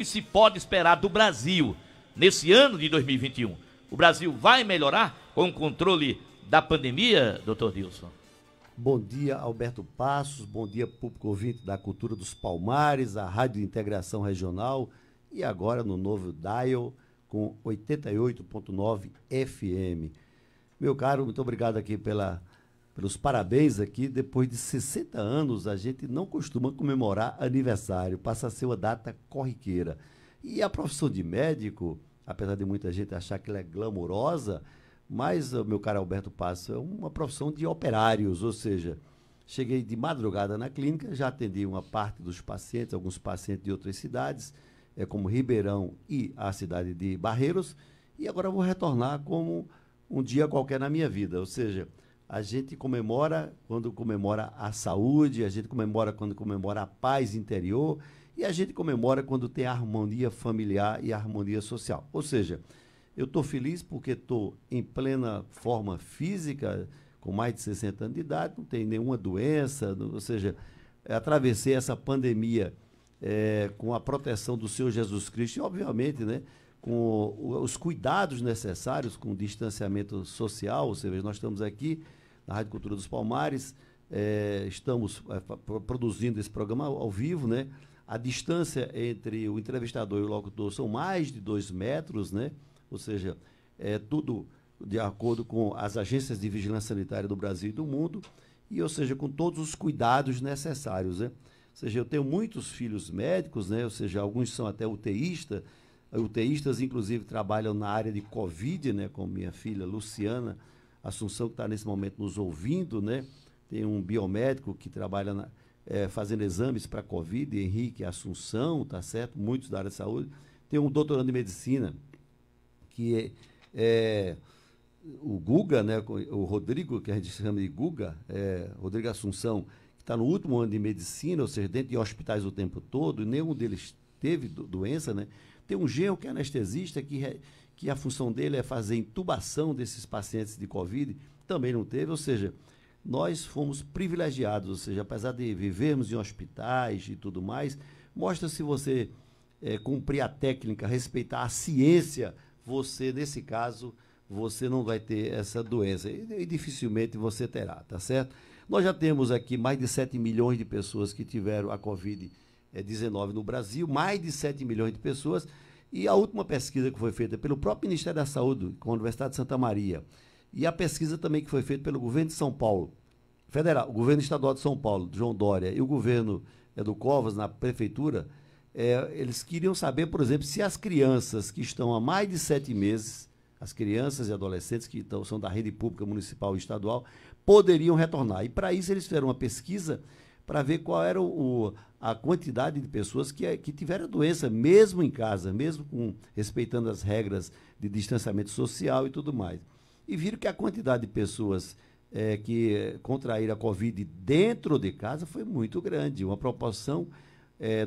que se pode esperar do Brasil nesse ano de 2021? O Brasil vai melhorar com o controle da pandemia, doutor Dilson? Bom dia, Alberto Passos, bom dia, público ouvinte da Cultura dos Palmares, a Rádio de Integração Regional e agora no novo Dial com 88.9 FM. Meu caro, muito obrigado aqui pelos parabéns aqui. Depois de 60 anos, a gente não costuma comemorar aniversário, passa a ser uma data corriqueira. E a profissão de médico, apesar de muita gente achar que ela é glamourosa, mas, meu caro Alberto Passos, é uma profissão de operários, ou seja, cheguei de madrugada na clínica, já atendi uma parte dos pacientes, alguns pacientes de outras cidades, como Ribeirão e a cidade de Barreiros, e agora vou retornar como um dia qualquer na minha vida, ou seja, a gente comemora quando comemora a saúde, a gente comemora quando comemora a paz interior, e a gente comemora quando tem a harmonia familiar e a harmonia social, ou seja, eu estou feliz porque estou em plena forma física, com mais de 60 anos de idade, não tenho nenhuma doença, ou seja, atravessei essa pandemia com a proteção do Senhor Jesus Cristo e, obviamente, né, com os cuidados necessários, com o distanciamento social, ou seja, nós estamos aqui na Rádio Cultura dos Palmares, estamos produzindo esse programa ao vivo, né? A distância entre o entrevistador e o locutor são mais de 2 metros, né? Ou seja, tudo de acordo com as agências de vigilância sanitária do Brasil e do mundo, e, ou seja, com todos os cuidados necessários, né? Ou seja, eu tenho muitos filhos médicos, né? Ou seja, alguns são até UTIstas, inclusive, trabalham na área de Covid, né? Como minha filha Luciana Assunção, que está nesse momento nos ouvindo, né? Tem um biomédico que trabalha fazendo exames para Covid, Henrique Assunção, tá certo? Muitos da área de saúde. Tem um doutorando em medicina, que é o Guga, né, o Rodrigo, que a gente chama de Guga, Rodrigo Assunção, que está no último ano de medicina, ou seja, dentro de hospitais o tempo todo, e nenhum deles teve doença, né? Tem um genro que é anestesista, que a função dele é fazer intubação desses pacientes de Covid, também não teve, ou seja, nós fomos privilegiados, ou seja, apesar de vivermos em hospitais e tudo mais, mostra se você cumprir a técnica, respeitar a ciência, você, nesse caso, você não vai ter essa doença e dificilmente você terá, tá certo? Nós já temos aqui mais de 7 milhões de pessoas que tiveram a Covid-19 no Brasil, mais de 7 milhões de pessoas, e a última pesquisa que foi feita pelo próprio Ministério da Saúde, com a Universidade de Santa Maria, e a pesquisa também que foi feita pelo governo de São Paulo, federal, o governo estadual de São Paulo, João Dória, e o governo do Covas, na prefeitura, eles queriam saber, por exemplo, se as crianças que estão há mais de 7 meses, as crianças e adolescentes que são da rede pública municipal e estadual, poderiam retornar. E para isso eles fizeram uma pesquisa para ver qual era a quantidade de pessoas que tiveram a doença, mesmo em casa, mesmo respeitando as regras de distanciamento social e tudo mais. E viram que a quantidade de pessoas que contraíram a Covid dentro de casa foi muito grande, uma proporção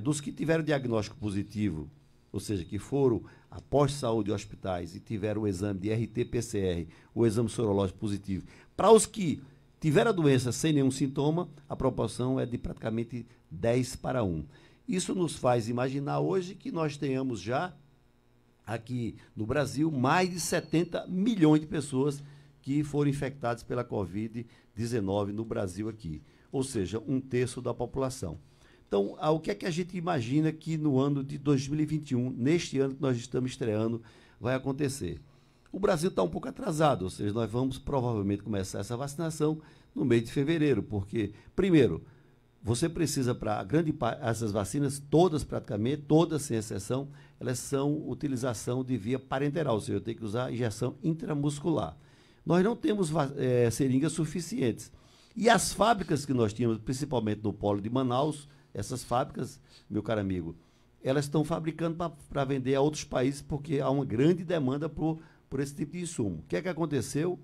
dos que tiveram diagnóstico positivo, ou seja, que foram após saúde hospitais e tiveram o exame de RT-PCR, o exame sorológico positivo, para os que tiveram a doença sem nenhum sintoma, a proporção é de praticamente 10:1. Isso nos faz imaginar hoje que nós tenhamos já, aqui no Brasil, mais de 70 milhões de pessoas que foram infectadas pela Covid-19 no Brasil aqui, ou seja, 1/3 da população. Então, o que é que a gente imagina que no ano de 2021, neste ano que nós estamos estreando, vai acontecer? O Brasil está um pouco atrasado, ou seja, nós vamos provavelmente começar essa vacinação no mês de fevereiro, porque, primeiro, você precisa para essas vacinas, todas praticamente, todas sem exceção, elas são utilização de via parenteral, ou seja, eu tenho que usar injeção intramuscular. Nós não temos seringas suficientes. E as fábricas que nós tínhamos, principalmente no polo de Manaus, essas fábricas, meu caro amigo, elas estão fabricando para vender a outros países porque há uma grande demanda por esse tipo de insumo. O que é que aconteceu?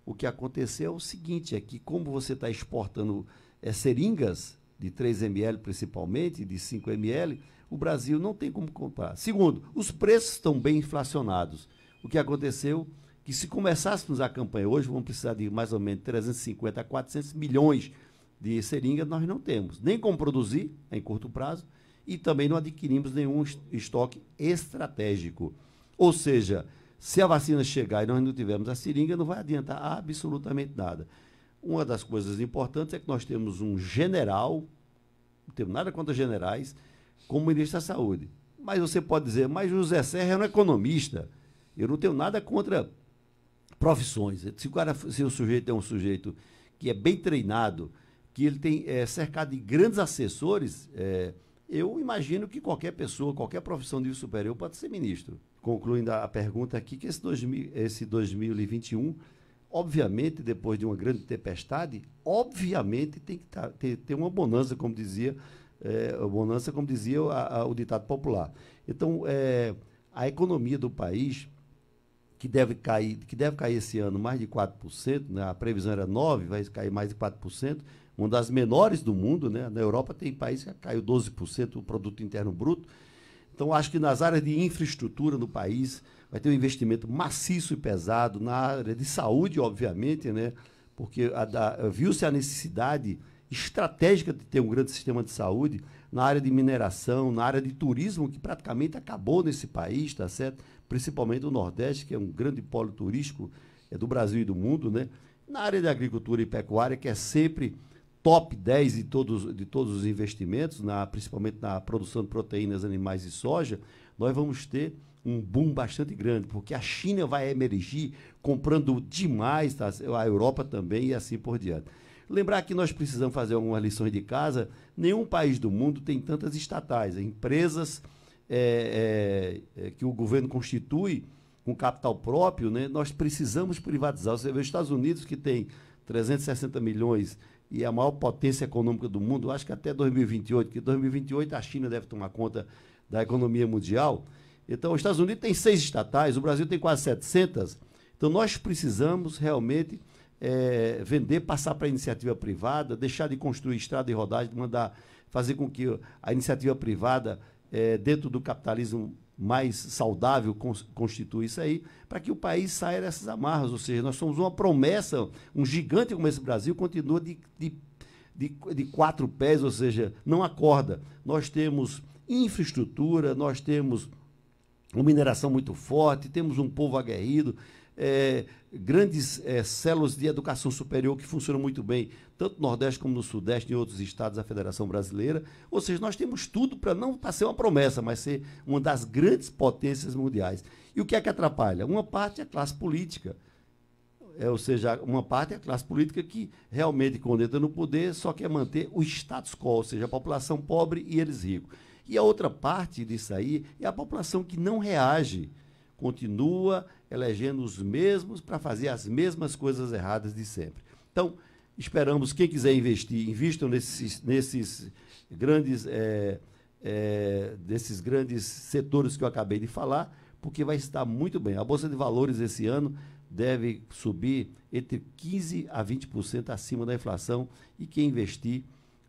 O que aconteceu é o seguinte, é que como você está exportando seringas de 3 ml principalmente, de 5 ml, o Brasil não tem como comprar. Segundo, os preços estão bem inflacionados. O que aconteceu? Que se começássemos a campanha hoje, vamos precisar de mais ou menos 350 a 400 milhões de seringas, nós não temos nem como produzir em curto prazo e também não adquirimos nenhum estoque estratégico. Ou seja, se a vacina chegar e nós não tivermos a seringa, não vai adiantar absolutamente nada. Uma das coisas importantes é que nós temos um general, não temos nada contra generais, como ministro da Saúde. Mas você pode dizer, mas José Serra é um economista. Eu não tenho nada contra profissões. Se o sujeito é um sujeito que é bem treinado, que ele tem cercado de grandes assessores, eu imagino que qualquer pessoa, qualquer profissão de nível superior pode ser ministro. Concluindo a pergunta aqui, que esse 2021, obviamente, depois de uma grande tempestade, obviamente tem que ter uma bonança, como dizia o ditado popular. Então, a economia do país, que deve cair esse ano mais de 4%, né? A previsão era 9%, vai cair mais de 4%, uma das menores do mundo, né? Na Europa tem país que caiu 12% o produto interno bruto. Então, acho que nas áreas de infraestrutura no país vai ter um investimento maciço e pesado, na área de saúde, obviamente, né? Porque viu-se a necessidade estratégica de ter um grande sistema de saúde na área de mineração, na área de turismo, que praticamente acabou nesse país, tá certo? Principalmente o Nordeste, que é um grande polo turístico do Brasil e do mundo, né? Na área de agricultura e pecuária, que é sempre top 10 de todos os investimentos, principalmente na produção de proteínas animais e soja, nós vamos ter um boom bastante grande, porque a China vai emergir comprando demais, tá? A Europa também e assim por diante. Lembrar que nós precisamos fazer algumas lições de casa. Nenhum país do mundo tem tantas estatais, empresas que o governo constitui com capital próprio, né? Nós precisamos privatizar. Você vê os Estados Unidos, que tem 360 milhões e a maior potência econômica do mundo, acho que até 2028, que 2028 a China deve tomar conta da economia mundial. Então, os Estados Unidos tem 6 estatais, o Brasil tem quase 700. Então, nós precisamos realmente vender, passar para a iniciativa privada, deixar de construir estrada e rodagem, fazer com que a iniciativa privada, dentro do capitalismo mais saudável, constitui isso aí, para que o país saia dessas amarras. Ou seja, nós somos uma promessa, um gigante como esse Brasil continua de 4 pés, ou seja, não acorda. Nós temos infraestrutura, nós temos uma mineração muito forte, temos um povo aguerrido, grandes células de educação superior que funcionam muito bem, tanto no Nordeste como no Sudeste e em outros estados da Federação Brasileira. Ou seja, nós temos tudo para ser uma promessa, mas ser uma das grandes potências mundiais. E o que é que atrapalha? Uma parte é a classe política. Ou seja, uma parte é a classe política que realmente, quando entra no poder, só quer manter o status quo, ou seja, a população pobre e eles ricos. E a outra parte disso aí é a população que não reage, continua elegendo os mesmos para fazer as mesmas coisas erradas de sempre. Então, esperamos, quem quiser investir, invistam nesses grandes setores que eu acabei de falar, porque vai estar muito bem. A Bolsa de Valores esse ano deve subir entre 15% a 20% acima da inflação, e quem investir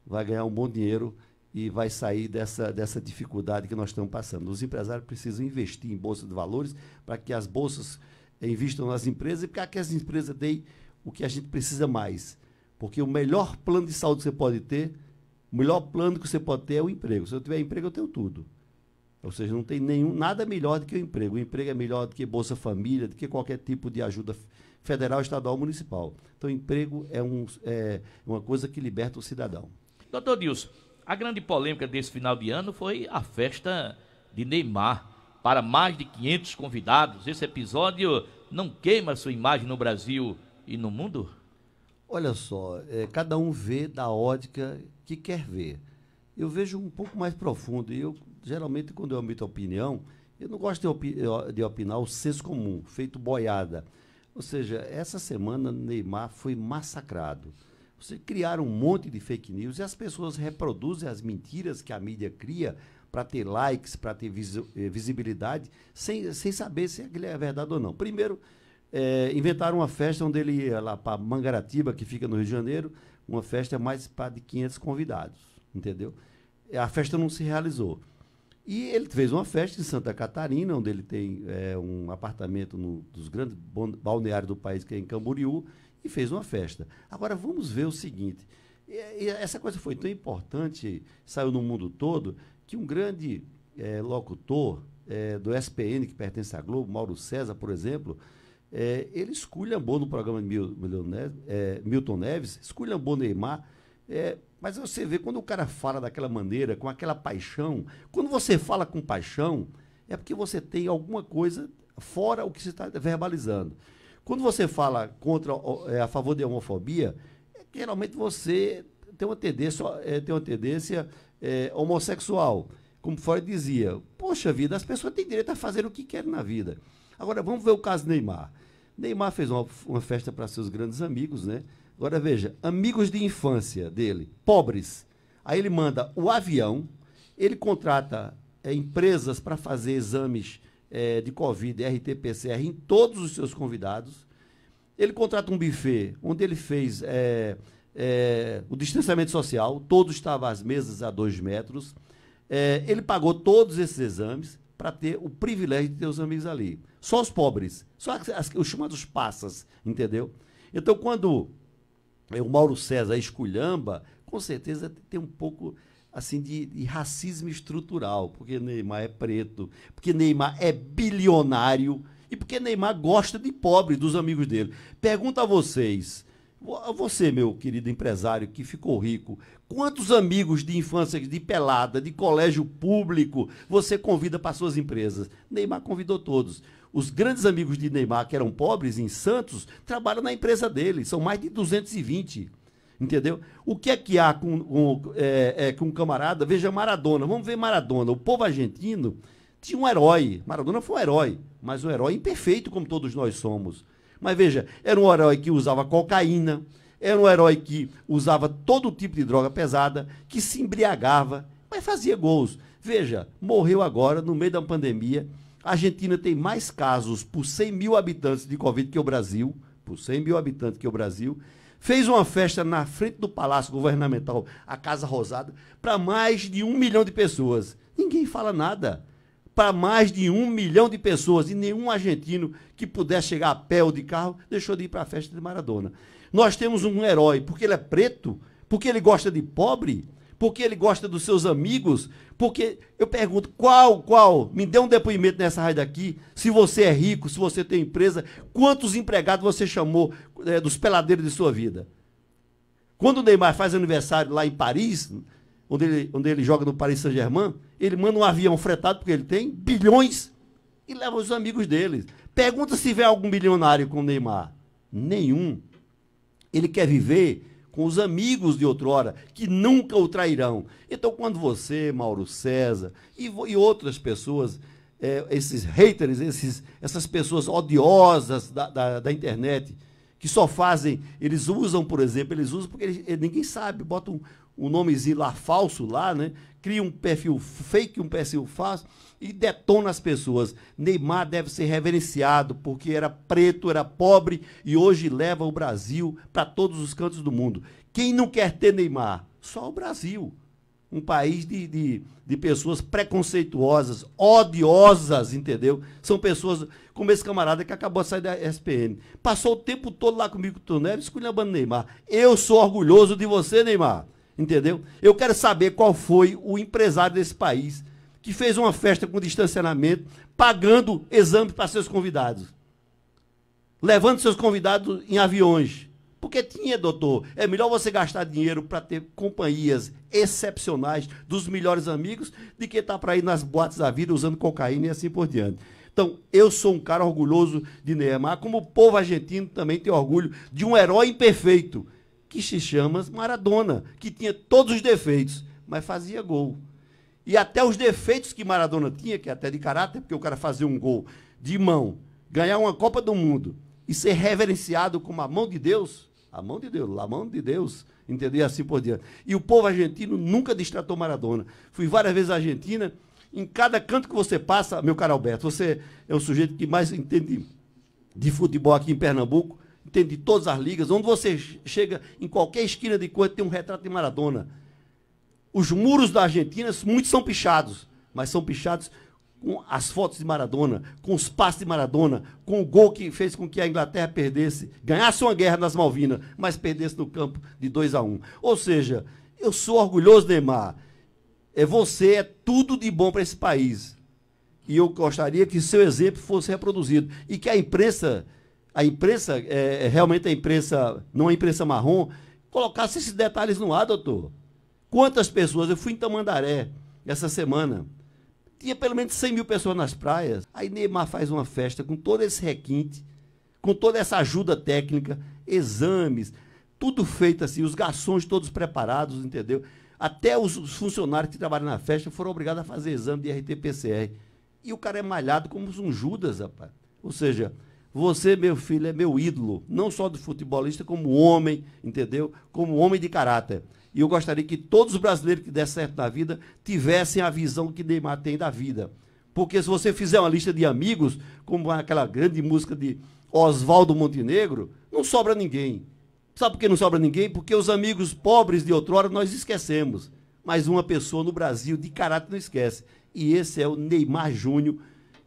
vai ganhar um bom dinheiro e vai sair dessa dificuldade que nós estamos passando. Os empresários precisam investir em bolsa de valores para que as bolsas investam nas empresas e para que as empresas deem o que a gente precisa mais. Porque o melhor plano de saúde que você pode ter, o melhor plano que você pode ter é o emprego. Se eu tiver emprego, eu tenho tudo. Ou seja, não tem nada melhor do que o emprego. O emprego é melhor do que Bolsa Família, do que qualquer tipo de ajuda federal, estadual, municipal. Então, o emprego é uma coisa que liberta o cidadão. Doutor Dilson, a grande polêmica desse final de ano foi a festa de Neymar para mais de 500 convidados. Esse episódio não queima sua imagem no Brasil e no mundo? Olha só, cada um vê da ótica que quer ver. Eu vejo um pouco mais profundo, e eu, geralmente, quando eu emito opinião, eu não gosto de opinar o senso comum, feito boiada. Ou seja, essa semana Neymar foi massacrado. Você criaram um monte de fake news e as pessoas reproduzem as mentiras que a mídia cria para ter likes, para ter visibilidade, sem saber se aquilo é verdade ou não. Primeiro, inventaram uma festa onde ele ia lá para Mangaratiba, que fica no Rio de Janeiro, uma festa mais para de 500 convidados, entendeu? A festa não se realizou. E ele fez uma festa em Santa Catarina, onde ele tem um apartamento dos grandes balneários do país, que é em Camboriú, e fez uma festa. Agora, vamos ver o seguinte, essa coisa foi tão importante, saiu no mundo todo, que um grande locutor do SPN, que pertence à Globo, Mauro César, por exemplo, ele esculhambou no programa de Milton Neves, esculhambou Neymar, mas você vê, quando o cara fala daquela maneira, com aquela paixão, quando você fala com paixão, é porque você tem alguma coisa fora o que você está verbalizando. Quando você fala a favor da homofobia, geralmente você tem uma tendência homossexual. Como Freud dizia, poxa vida, as pessoas têm direito a fazer o que querem na vida. Agora, vamos ver o caso do Neymar. Neymar fez uma festa para seus grandes amigos, né? Agora, veja, amigos de infância dele, pobres. Aí ele manda o avião, ele contrata empresas para fazer exames de Covid, RT-PCR, em todos os seus convidados. Ele contrata um buffet, onde ele fez o distanciamento social, todos estavam às mesas a 2 metros. Ele pagou todos esses exames para ter o privilégio de ter os amigos ali. Só os pobres, só os chamados passas, entendeu? Então, quando o Mauro César esculhamba, com certeza tem um pouco assim de racismo estrutural, porque Neymar é preto, porque Neymar é bilionário e porque Neymar gosta de pobre, dos amigos dele. Pergunto a vocês, você, meu querido empresário que ficou rico, quantos amigos de infância, de pelada, de colégio público você convida para suas empresas? Neymar convidou todos. Os grandes amigos de Neymar, que eram pobres em Santos, trabalham na empresa dele, são mais de 220. Entendeu? O que é que há com um camarada? Veja Maradona, vamos ver Maradona. O povo argentino tinha um herói. Maradona foi um herói, mas um herói imperfeito, como todos nós somos. Mas veja, era um herói que usava cocaína, era um herói que usava todo tipo de droga pesada, que se embriagava, mas fazia gols. Veja, morreu agora, no meio da pandemia. A Argentina tem mais casos por 100 mil habitantes de Covid que o Brasil, por 100 mil habitantes que o Brasil. Fez uma festa na frente do Palácio Governamental, a Casa Rosada, para mais de 1 milhão de pessoas. Ninguém fala nada. Para mais de 1 milhão de pessoas, e nenhum argentino que pudesse chegar a pé ou de carro deixou de ir para a festa de Maradona. Nós temos um herói porque ele é preto, porque ele gosta de pobre, porque ele gosta dos seus amigos, porque eu pergunto, me dê um depoimento nessa rádio aqui, se você é rico, se você tem empresa, quantos empregados você chamou dos peladeiros de sua vida? Quando o Neymar faz aniversário lá em Paris, onde ele joga no Paris Saint-Germain, ele manda um avião fretado, porque ele tem bilhões, e leva os amigos dele. Pergunta se vê algum bilionário com o Neymar. Nenhum. Ele quer viver com os amigos de outrora, que nunca o trairão. Então, quando você, Mauro César, e outras pessoas, esses haters, essas pessoas odiosas da internet, que só fazem, eles usam, por exemplo, porque ninguém sabe, botam um nomezinho lá falso lá, né? Cria um perfil fake, um perfil falso e detona as pessoas. Neymar deve ser reverenciado porque era preto, era pobre e hoje leva o Brasil para todos os cantos do mundo. Quem não quer ter Neymar? Só o Brasil. Um país de pessoas preconceituosas, odiosas, entendeu? São pessoas como esse camarada que acabou de sair da SPN. Passou o tempo todo lá comigo, com o Milton Neves, esculhambando Neymar. Eu sou orgulhoso de você, Neymar. Entendeu? Eu quero saber qual foi o empresário desse país que fez uma festa com distanciamento, pagando exame para seus convidados. Levando seus convidados em aviões. Porque tinha, doutor, é melhor você gastar dinheiro para ter companhias excepcionais dos melhores amigos do que estar para ir nas boates da vida usando cocaína e assim por diante. Então, eu sou um cara orgulhoso de Neymar, como o povo argentino também tem orgulho de um herói imperfeito, que se chama Maradona, que tinha todos os defeitos, mas fazia gol. E até os defeitos que Maradona tinha, que é até de caráter, porque o cara fazia um gol de mão, ganhar uma Copa do Mundo e ser reverenciado como a mão de Deus, entendeu? E assim por diante. E o povo argentino nunca destratou Maradona. Fui várias vezes à Argentina, em cada canto que você passa, meu caro Alberto, você é o sujeito que mais entende de futebol aqui em Pernambuco, entende de todas as ligas, onde você chega em qualquer esquina de coisa, tem um retrato de Maradona. Os muros da Argentina, muitos são pichados, mas são pichados com as fotos de Maradona, com os passes de Maradona, com o gol que fez com que a Inglaterra perdesse, ganhasse uma guerra nas Malvinas, mas perdesse no campo de 2-1. Ou seja, eu sou orgulhoso, Neymar. você é tudo de bom para esse país. E eu gostaria que seu exemplo fosse reproduzido. E que realmente a imprensa, não a imprensa marrom, colocasse esses detalhes no ar, doutor. Quantas pessoas? Eu fui em Tamandaré essa semana. Tinha pelo menos 100 mil pessoas nas praias. Aí Neymar faz uma festa com todo esse requinte, com toda essa ajuda técnica, exames, tudo feito assim, os garçons todos preparados, entendeu? Até os funcionários que trabalham na festa foram obrigados a fazer exame de RT-PCR. E o cara é malhado como um Judas, rapaz. Ou seja, você, meu filho, é meu ídolo, não só do futebolista, como homem, entendeu? Como homem de caráter. E eu gostaria que todos os brasileiros que der certo na vida tivessem a visão que Neymar tem da vida. Porque se você fizer uma lista de amigos, como aquela grande música de Oswaldo Montenegro, não sobra ninguém. Sabe por que não sobra ninguém? Porque os amigos pobres de outrora nós esquecemos. Mas uma pessoa no Brasil de caráter não esquece. E esse é o Neymar Júnior.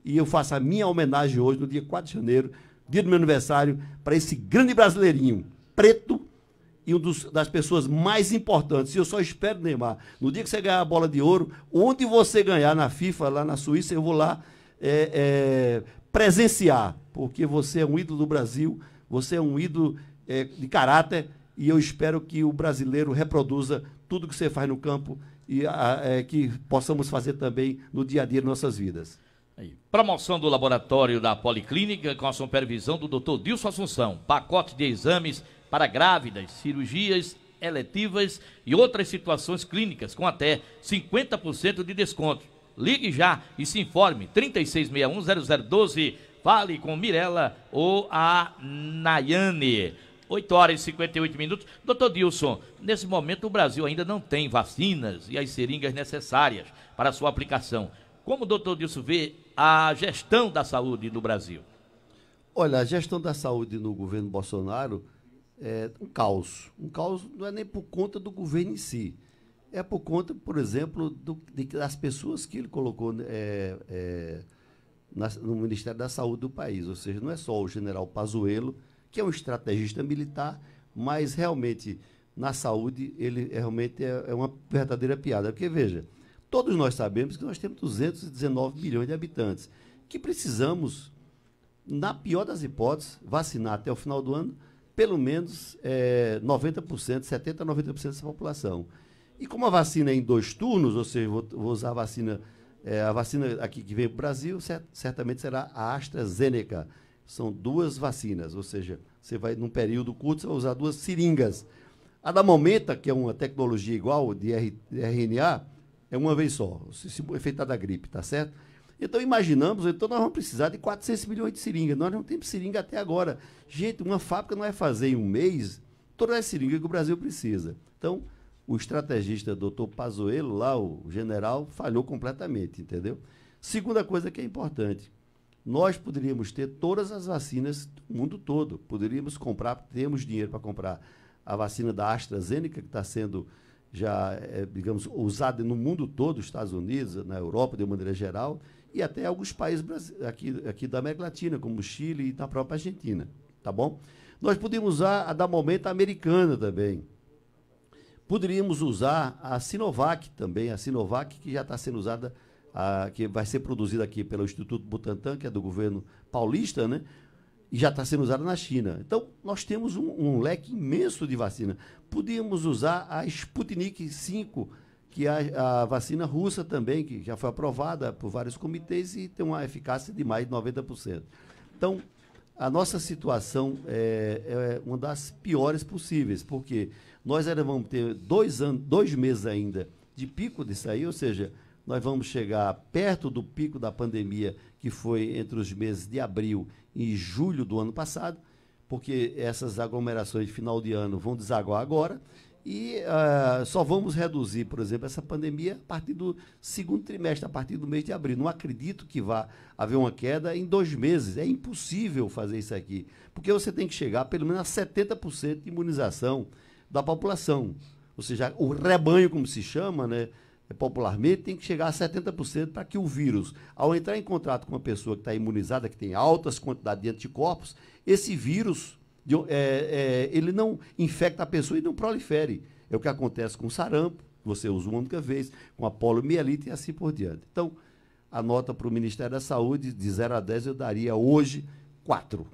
E eu faço a minha homenagem hoje, no dia 4 de janeiro, dia do meu aniversário, para esse grande brasileirinho, preto, e das pessoas mais importantes. E eu só espero, Neymar, no dia que você ganhar a bola de ouro, onde você ganhar na FIFA, lá na Suíça, eu vou lá presenciar, porque você é um ídolo do Brasil, você é um ídolo de caráter, e eu espero que o brasileiro reproduza tudo que você faz no campo e que possamos fazer também no dia a dia de nossas vidas. Aí. Promoção do laboratório da Policlínica com a supervisão do Dr. Dilson Assunção. Pacote de exames para grávidas, cirurgias eletivas e outras situações clínicas com até 50% de desconto. Ligue já e se informe. 3661-0012. Fale com Mirella ou a Nayane. 8 horas e 58 minutos. Doutor Dilson, nesse momento o Brasil ainda não tem vacinas e as seringas necessárias para a sua aplicação. Como o doutor Dilson vê a gestão da saúde no Brasil? Olha, a gestão da saúde no governo Bolsonaro é um caos. Um caos não é nem por conta do governo em si. É por conta, por exemplo, das pessoas que ele colocou no Ministério da Saúde do país. Ou seja, não é só o general Pazuello, que é um estrategista militar, mas realmente na saúde ele realmente é uma verdadeira piada. Porque, veja, todos nós sabemos que nós temos 219 milhões de habitantes, que precisamos, na pior das hipóteses, vacinar até o final do ano pelo menos 90%, 70% a 90% dessa população. E como a vacina é em 2 turnos, ou seja, vou usar a vacina aqui que vem para o Brasil, certamente será a AstraZeneca. São 2 vacinas, ou seja, você vai, num período curto, você vai usar 2 seringas. A da Momenta, que é uma tecnologia igual de RNA, é uma vez só, o efeito da gripe, tá certo? Então, imaginamos, nós vamos precisar de 400 milhões de seringas. Nós não temos seringa até agora. Gente, uma fábrica não vai fazer em um mês toda a seringa que o Brasil precisa. Então, o estrategista Dr. Pazuello, lá, o general, falhou completamente, entendeu? Segunda coisa que é importante, nós poderíamos ter todas as vacinas do mundo todo. Poderíamos comprar, temos dinheiro para comprar a vacina da AstraZeneca, que está sendo já, digamos, usada no mundo todo, Estados Unidos, na Europa, de uma maneira geral, e até alguns países aqui da América Latina, como o Chile e na própria Argentina, tá bom? Nós podíamos usar a da Momenta americana também. Poderíamos usar a Sinovac também, a Sinovac que já está sendo usada, que vai ser produzida aqui pelo Instituto Butantan, que é do governo paulista, né? E já está sendo usada na China. Então, nós temos um leque imenso de vacina. Podíamos usar a Sputnik V, que é a vacina russa também, que já foi aprovada por vários comitês e tem uma eficácia de mais de 90%. Então, a nossa situação é uma das piores possíveis, porque nós ainda vamos ter 2 meses ainda de pico disso aí, ou seja, nós vamos chegar perto do pico da pandemia, que foi entre os meses de abril e julho do ano passado, porque essas aglomerações de final de ano vão desaguar agora, e só vamos reduzir, por exemplo, essa pandemia a partir do segundo trimestre, a partir do mês de abril. Não acredito que vá haver uma queda em 2 meses. É impossível fazer isso aqui, porque você tem que chegar pelo menos a 70% de imunização da população. Ou seja, o rebanho, como se chama, né, popularmente, tem que chegar a 70% para que o vírus, ao entrar em contato com uma pessoa que está imunizada, que tem altas quantidades de anticorpos, esse vírus ele não infecta a pessoa e não prolifere. É o que acontece com o sarampo, você usa uma única vez, com a poliomielite e assim por diante. Então, a nota para o Ministério da Saúde, de 0 a 10, eu daria hoje 4.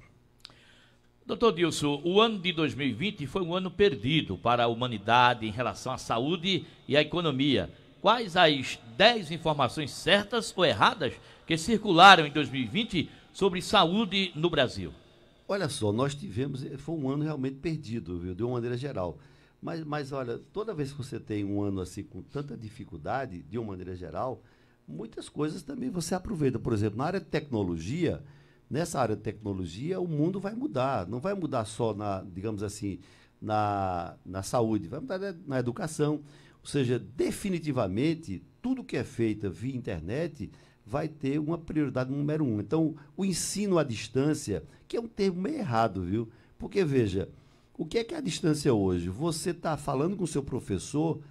Doutor Dilson, o ano de 2020 foi um ano perdido para a humanidade em relação à saúde e à economia. Quais as 10 informações certas ou erradas que circularam em 2020 sobre saúde no Brasil? Olha só, nós tivemos, foi um ano realmente perdido, viu, de uma maneira geral. Mas olha, toda vez que você tem um ano assim com tanta dificuldade, de uma maneira geral, muitas coisas também você aproveita. Por exemplo, na área de tecnologia, nessa área de tecnologia, o mundo vai mudar. Não vai mudar só digamos assim, na saúde, vai mudar na educação. Ou seja, definitivamente, tudo que é feito via internet vai ter uma prioridade número 1. Então, o ensino à distância, que é um termo meio errado, viu? Porque, veja, o que é a distância hoje? Você está falando com o seu professor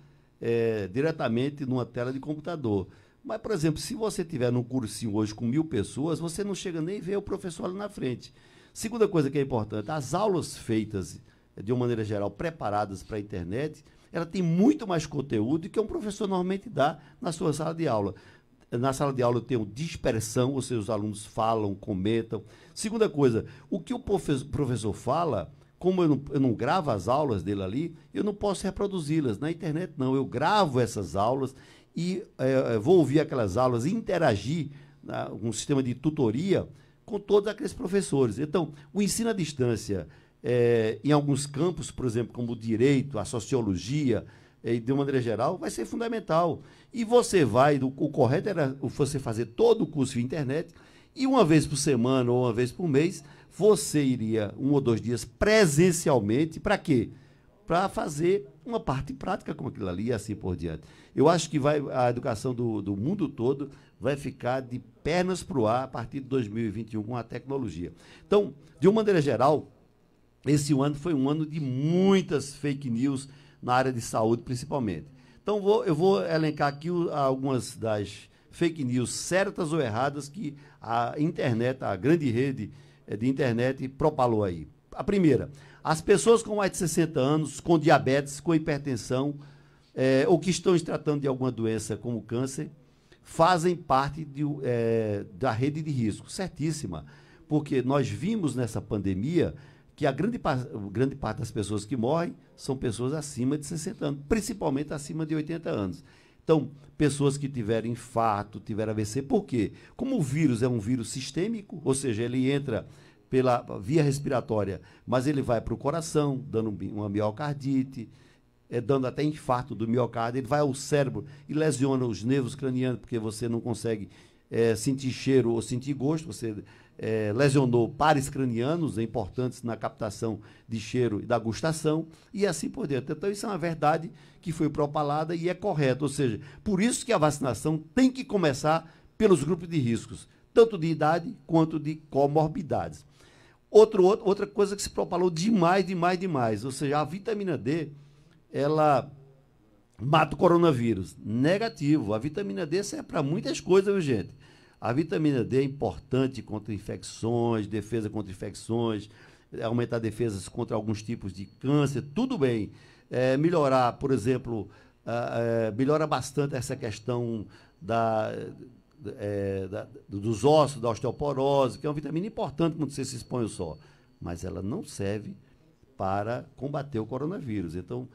diretamente numa tela de computador. Mas, por exemplo, se você estiver num cursinho hoje com 1.000 pessoas, você não chega nem a ver o professor ali na frente. Segunda coisa que é importante, as aulas feitas, de uma maneira geral, preparadas para a internet, ela tem muito mais conteúdo que um professor normalmente dá na sua sala de aula. Na sala de aula eu tenho dispersão, ou seja, os alunos falam, comentam. Segunda coisa, o que o professor fala, como eu não gravo as aulas dele ali, eu não posso reproduzi-las. Na internet não, eu gravo essas aulas e vou ouvir aquelas aulas e interagir com um sistema de tutoria com todos aqueles professores. Então, o ensino à distância, em alguns campos, por exemplo, como o direito, a sociologia, de uma maneira geral, vai ser fundamental. E o correto era você fazer todo o curso via internet, e uma vez por semana ou uma vez por mês, você iria 1 ou 2 dias presencialmente, para quê? Para fazer uma parte prática com aquilo ali e assim por diante. Eu acho que a educação do mundo todo vai ficar de pernas para o ar a partir de 2021 com a tecnologia. Então, de uma maneira geral, esse ano foi um ano de muitas fake news na área de saúde, principalmente. Então, eu vou elencar aqui algumas das fake news certas ou erradas que a internet, a grande rede de internet, propalou aí. A primeira, as pessoas com mais de 60 anos, com diabetes, com hipertensão, ou que estão se tratando de alguma doença como câncer, fazem parte da rede de risco. Certíssima, porque nós vimos nessa pandemia que a grande parte das pessoas que morrem são pessoas acima de 60 anos, principalmente acima de 80 anos. Então, pessoas que tiveram infarto, tiveram AVC, por quê? Como o vírus é um vírus sistêmico, ou seja, ele entra pela via respiratória, mas ele vai para o coração, dando uma miocardite, dando até infarto do miocárdio, ele vai ao cérebro e lesiona os nervos cranianos, porque você não consegue sentir cheiro ou sentir gosto, você lesionou pares cranianos importantes na captação de cheiro e da gustação, e assim por diante. Então, isso é uma verdade que foi propalada e é correta, ou seja, por isso que a vacinação tem que começar pelos grupos de riscos, tanto de idade quanto de comorbidades. Outra coisa que se propalou demais, ou seja, a vitamina D, ela mata o coronavírus. Negativo, a vitamina D serve para muitas coisas, viu, gente? A vitamina D é importante contra infecções, defesa contra infecções, aumentar defesas contra alguns tipos de câncer, tudo bem. Melhorar, por exemplo, melhora bastante essa questão dos ossos, da osteoporose, que é uma vitamina importante quando você se expõe ao sol, mas ela não serve para combater o coronavírus. Então,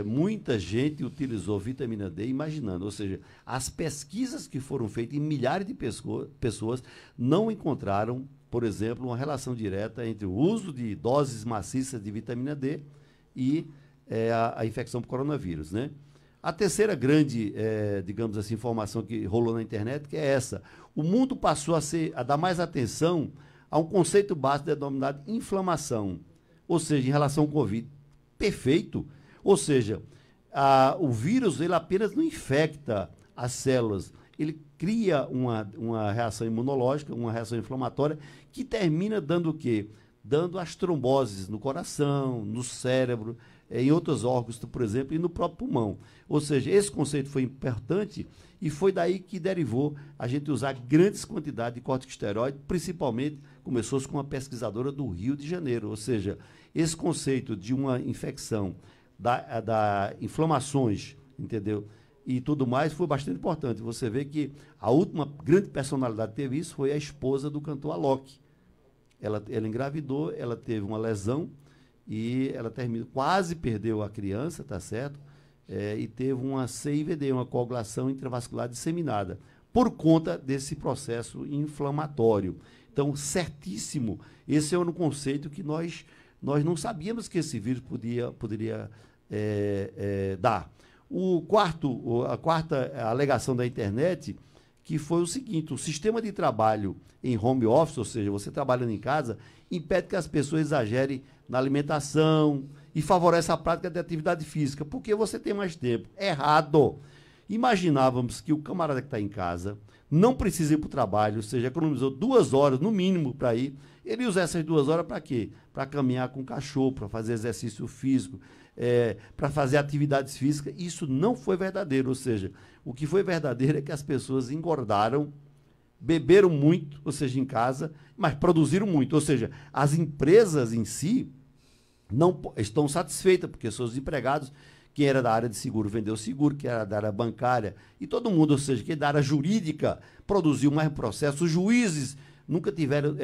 muita gente utilizou vitamina D imaginando, ou seja, as pesquisas que foram feitas em milhares de pessoas não encontraram, por exemplo, uma relação direta entre o uso de doses maciças de vitamina D e a infecção por coronavírus, né? A terceira grande, digamos assim, informação que rolou na internet, que é essa. O mundo passou a dar mais atenção a um conceito básico denominado inflamação, ou seja, em relação ao Covid. Perfeito. Ou seja, o vírus ele apenas não infecta as células, ele cria uma reação imunológica, uma reação inflamatória, que termina dando o quê? Dando as tromboses no coração, no cérebro, em outros órgãos, por exemplo, e no próprio pulmão. Ou seja, esse conceito foi importante e foi daí que derivou a gente usar grandes quantidades de corticosteroide, principalmente começou-se com uma pesquisadora do Rio de Janeiro. Ou seja, esse conceito de uma infecção, da inflamações entendeu? E tudo mais, foi bastante importante. Você vê que a última grande personalidade que teve isso foi a esposa do cantor Alok. Ela engravidou, ela teve uma lesão e ela quase perdeu a criança, tá certo? E teve uma CIVD, uma coagulação intravascular disseminada, por conta desse processo inflamatório. Então, certíssimo, esse é um conceito que nós não sabíamos que esse vírus poderia dar. A quarta alegação da internet, que foi o seguinte: o sistema de trabalho em home office, ou seja, você trabalhando em casa, impede que as pessoas exagerem na alimentação e favorece a prática de atividade física, porque você tem mais tempo. Errado. Imaginávamos que o camarada que está em casa não precisa ir para o trabalho, ou seja, economizou 2 horas no mínimo para ir. Ele usa essas 2 horas para quê? Para caminhar com o cachorro, para fazer exercício físico, para fazer atividades físicas. Isso não foi verdadeiro, ou seja, o que foi verdadeiro é que as pessoas engordaram, beberam muito, ou seja, em casa, mas produziram muito, ou seja, as empresas em si não estão satisfeitas, porque seus empregados, quem era da área de seguro vendeu seguro, quem era da área bancária, e todo mundo, ou seja, quem da área jurídica produziu mais processo. Os juízes nunca tiveram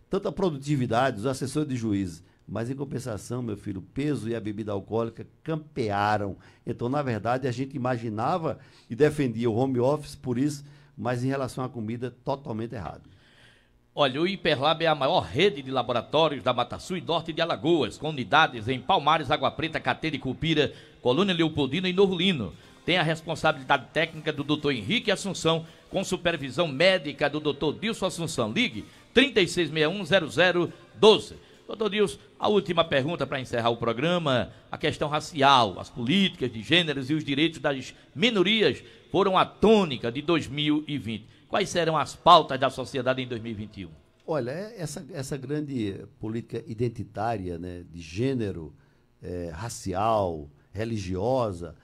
tanta produtividade, os assessores de juízes. Mas, em compensação, meu filho, o peso e a bebida alcoólica campearam. Então, na verdade, a gente imaginava e defendia o home office por isso, mas em relação à comida, totalmente errado. Olha, o Hiperlab é a maior rede de laboratórios da Mata Sul e Norte de Alagoas, com unidades em Palmares, Água Preta, Cateira e Cupira, Colônia Leopoldina e Novo Lino. Tem a responsabilidade técnica do Dr. Henrique Assunção, com supervisão médica do Dr. Dilson Assunção. Ligue 3661-0012. Doutor Dilson, a última pergunta para encerrar o programa: a questão racial, as políticas de gêneros e os direitos das minorias foram a tônica de 2020. Quais serão as pautas da sociedade em 2021? Olha, essa grande política identitária, né, de gênero, racial, religiosa,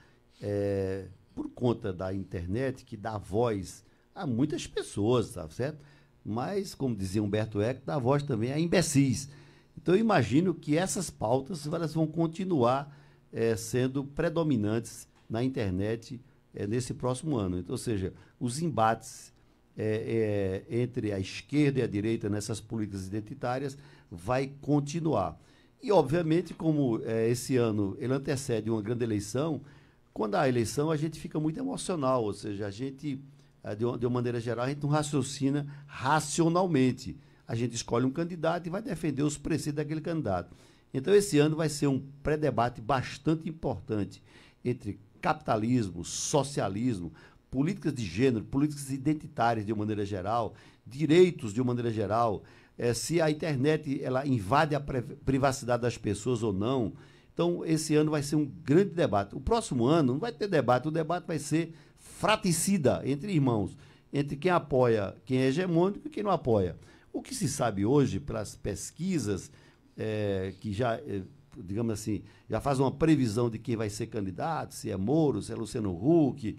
por conta da internet, que dá voz a muitas pessoas, tá certo? Mas, como dizia Humberto Eco, dá voz também a imbecis. Então, eu imagino que essas pautas elas vão continuar sendo predominantes na internet nesse próximo ano. Então, ou seja, os embates entre a esquerda e a direita nessas políticas identitárias vai continuar. E, obviamente, como esse ano ele antecede uma grande eleição, quando há eleição a gente fica muito emocional, ou seja, a gente, de uma maneira geral, a gente não raciocina racionalmente. A gente escolhe um candidato e vai defender os preceitos daquele candidato. Então, esse ano vai ser um pré-debate bastante importante entre capitalismo, socialismo, políticas de gênero, políticas identitárias de uma maneira geral, direitos de uma maneira geral, se a internet ela invade a privacidade das pessoas ou não. Então, esse ano vai ser um grande debate. O próximo ano não vai ter debate, o debate vai ser fratricida entre irmãos, entre quem apoia, quem é hegemônico e quem não apoia. O que se sabe hoje, pelas pesquisas, que já, digamos assim, já faz uma previsão de quem vai ser candidato, se é Moro, se é Luciano Huck,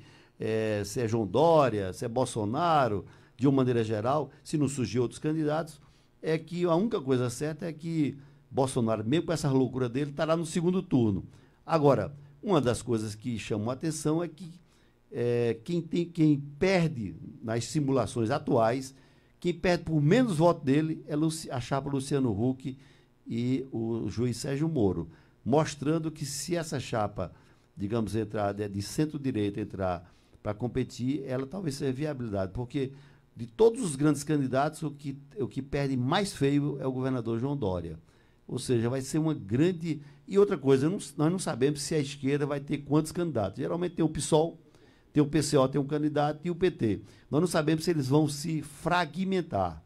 se é João Dória, se é Bolsonaro, de uma maneira geral, se não surgir outros candidatos, é que a única coisa certa é que Bolsonaro, mesmo com essa loucura dele, estará no segundo turno. Agora, uma das coisas que chamou a atenção é que quem perde nas simulações atuais, quem perde por menos voto dele é a chapa Luciano Huck e o juiz Sérgio Moro, mostrando que se essa chapa, digamos, entrar de centro-direita, entrar para competir, ela talvez seja viabilidade, porque de todos os grandes candidatos, o que perde mais feio é o governador João Dória. Ou seja, vai ser uma grande... E outra coisa, nós não sabemos se a esquerda vai ter quantos candidatos. Geralmente tem o PSOL, tem o PCO, tem um candidato, e o PT. Nós não sabemos se eles vão se fragmentar,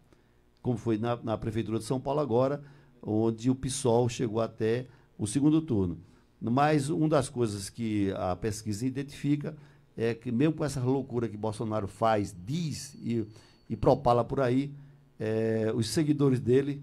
como foi na Prefeitura de São Paulo agora, onde o PSOL chegou até o segundo turno. Mas uma das coisas que a pesquisa identifica é que, mesmo com essa loucura que Bolsonaro faz, diz e propala por aí, os seguidores dele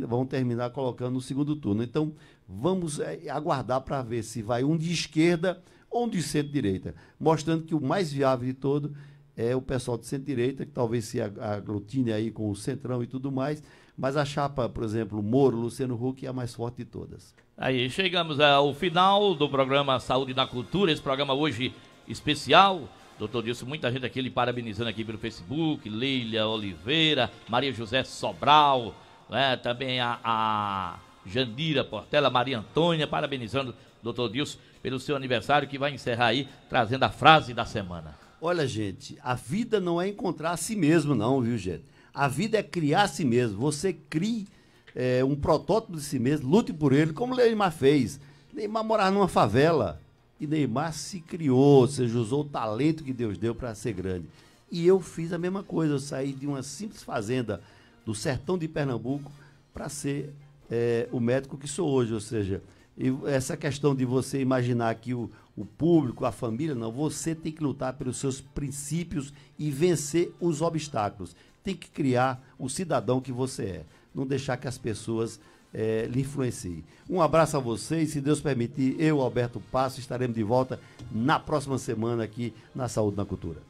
vão terminar colocando no segundo turno. Então, vamos aguardar para ver se vai um de esquerda ou um de centro-direita, mostrando que o mais viável de todo é o pessoal de centro-direita, que talvez se aglutine aí com o centrão e tudo mais, mas a chapa, por exemplo, Moro, Luciano Huck é a mais forte de todas. Aí, chegamos ao final do programa Saúde na Cultura, esse programa hoje especial. Doutor Dilson, muita gente aqui lhe parabenizando aqui pelo Facebook, Leila Oliveira, Maria José Sobral, né? Também a Jandira Portela, Maria Antônia, parabenizando o doutor Dilson pelo seu aniversário, que vai encerrar aí, trazendo a frase da semana. Olha, gente, a vida não é encontrar a si mesmo, não, viu, gente? A vida é criar a si mesmo. Você crie um protótipo de si mesmo, lute por ele, como o Neymar fez. Neymar morava numa favela e Neymar se criou, ou seja, usou o talento que Deus deu para ser grande. E eu fiz a mesma coisa, eu saí de uma simples fazenda do sertão de Pernambuco para ser o médico que sou hoje, ou seja, essa questão de você imaginar que o público, a família, não, você tem que lutar pelos seus princípios e vencer os obstáculos. Tem que criar o cidadão que você é, não deixar que as pessoas lhe influenciem. Um abraço a vocês, se Deus permitir, eu, Alberto Passo, estaremos de volta na próxima semana aqui na Saúde na Cultura.